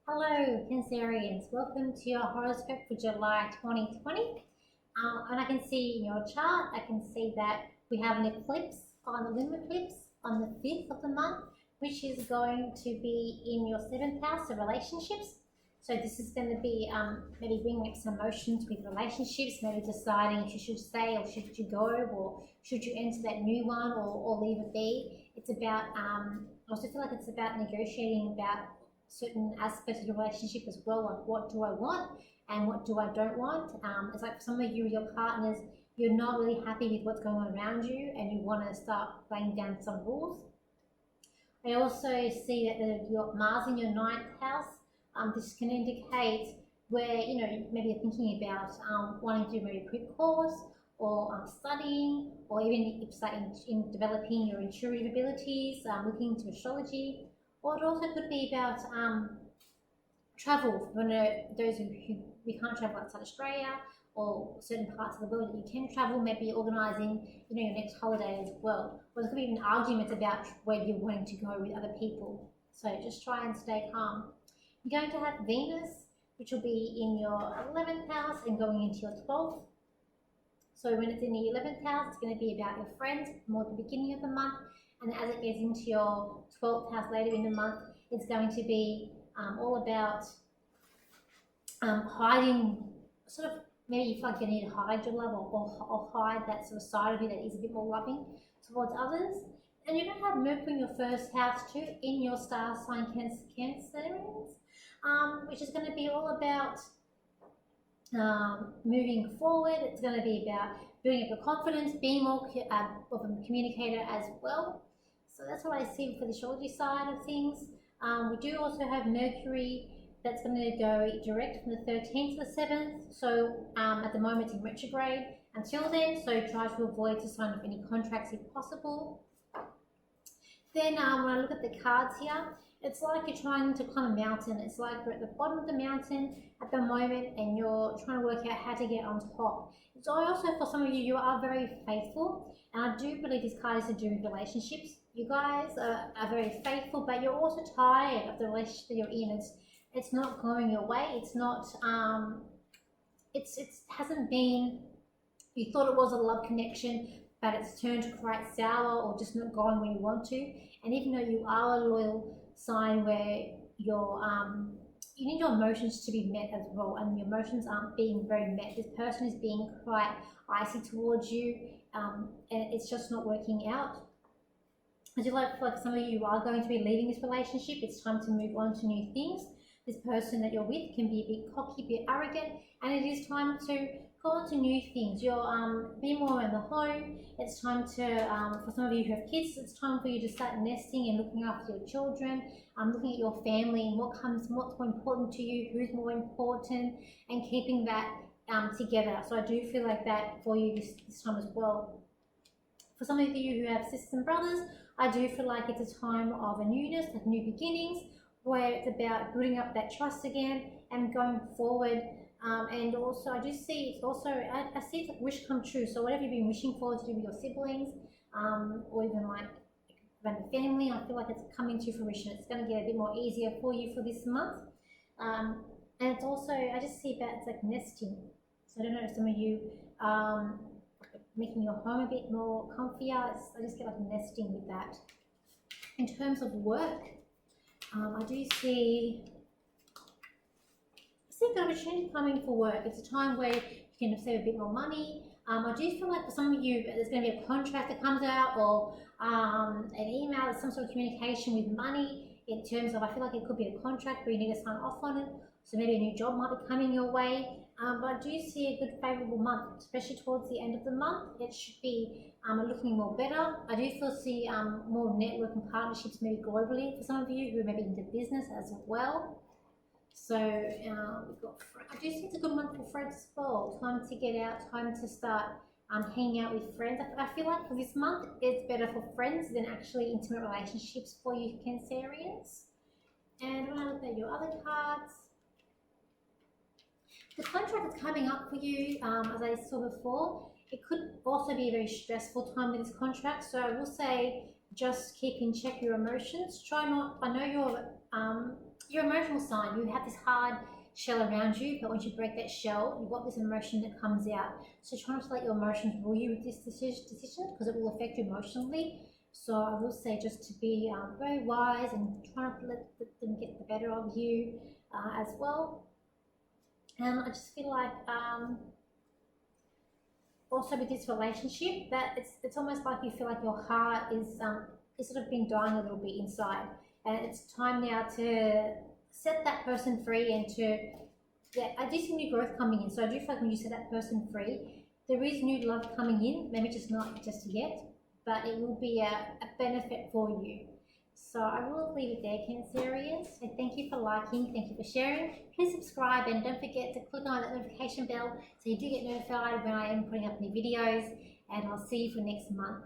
Hello, Cancerians. Welcome to your horoscope for July 2020. And I can see in your chart, I can see that we have an eclipse on the lunar eclipse on the 5th of the month, which is going to be in your 7th house of relationships. So this is going to be maybe bringing up some emotions with relationships, maybe deciding if you should stay or should you go, or should you enter that new one or leave it be. It's about, I also feel like it's about negotiating about certain aspects of the relationship as well, like what do I want and what do I don't want. It's like for some of you, your partners, you're not really happy with what's going on around you and you want to start laying down some rules. I also see that your Mars in your 9th house, this can indicate where, maybe you're thinking about wanting to do maybe a quick course or studying, or even if starting in developing your intuitive abilities, looking into astrology. Or it also could be about travel. When those who we can't travel outside Australia or certain parts of the world that you can travel, maybe organising your next holiday as well. Or there could be even arguments about where you're wanting to go with other people. So just try and stay calm. You're going to have Venus, which will be in your 11th house and going into your 12th. So when it's in the 11th house, it's going to be about your friends more at the beginning of the month. And as it gets into your 12th house later in the month, it's going to be all about hiding, sort of, maybe you feel like you need to hide your love or hide that sort of side of you that is a bit more loving towards others. And you're going to have Mercury in your first house too, in your star sign Cancerians, which is going to be all about moving forward. It's going to be about building up your confidence, being more of a communicator as well. So that's what I see for the astrology side of things. We do also have Mercury that's going to go direct from the 13th to the 7th. So at the moment it's in retrograde until then, so try to avoid to sign up any contracts if possible. Then when I look at the cards here, it's like you're trying to climb a mountain. It's like you're at the bottom of the mountain at the moment and you're trying to work out how to get on top. So also for some of you, you are very faithful. And I do believe this card is to do with relationships. You guys are very faithful, but you're also tired of the relationship that you're in. It's not going your way. It's not, it hasn't been, you thought it was a love connection, but it's turned quite sour or just not going where you want to. And even though you are a loyal sign where you're, you need your emotions to be met as well, and your emotions aren't being very met. This person is being quite icy towards you, and it's just not working out. I do like some of you are going to be leaving this relationship. It's time to move on to new things. This person that you're with can be a bit cocky, a bit arrogant, and it is time to go on to new things. You're be more in the home. It's time to, for some of you who have kids, it's time for you to start nesting and looking after your children, looking at your family and what's more important to you, who's more important, and keeping that together. So I do feel like that for you this time as well. For some of you who have sisters and brothers, I do feel like it's a time of a newness, like new beginnings, where it's about building up that trust again and going forward. And also, I do see it's also, I see it's like wish come true. So whatever you've been wishing for to do with your siblings, or even like around the family, I feel like it's coming to fruition. It's going to get a bit more easier for you for this month. And it's also, I just see that it's like nesting. So I don't know if some of you, making your home a bit more comfier. I just get like nesting with that. In terms of work, I do see an opportunity coming for work. It's a time where you can save a bit more money. I do feel like for some of you, there's going to be a contract that comes out, or an email, some sort of communication with money in terms of, I feel like it could be a contract where you need to sign off on it. So maybe a new job might be coming your way. But I do see a good favourable month, especially towards the end of the month. It should be looking more better. I do see more networking partnerships maybe globally for some of you who are maybe into business as well. So we've got, I do think it's a good month for friends as well. Time to get out, time to start hanging out with friends. I feel like for this month, it's better for friends than actually intimate relationships for you Cancerians. And when I look at your other cards, the contract that's coming up for you, as I saw before, it could also be a very stressful time with this contract. So I will say, just keep in check your emotions. Try not, I know Your emotional sign, you have this hard shell around you, but once you break that shell, you've got this emotion that comes out. So try not to let your emotions rule you with this decision because it will affect you emotionally. So I will say just to be very wise and try not to let them get the better of you as well. And I just feel like also with this relationship that it's almost like you feel like your heart is sort of been dying a little bit inside, and it's time now to set that person free and to I do see new growth coming in. So I do feel like when you set that person free, there is new love coming in, maybe just not just yet, but it will be a benefit for you. So I will leave it there, Cancerians. So thank you for liking, thank you for sharing. Please subscribe and don't forget to click on that notification bell so you do get notified when I am putting up new videos, and I'll see you for next month.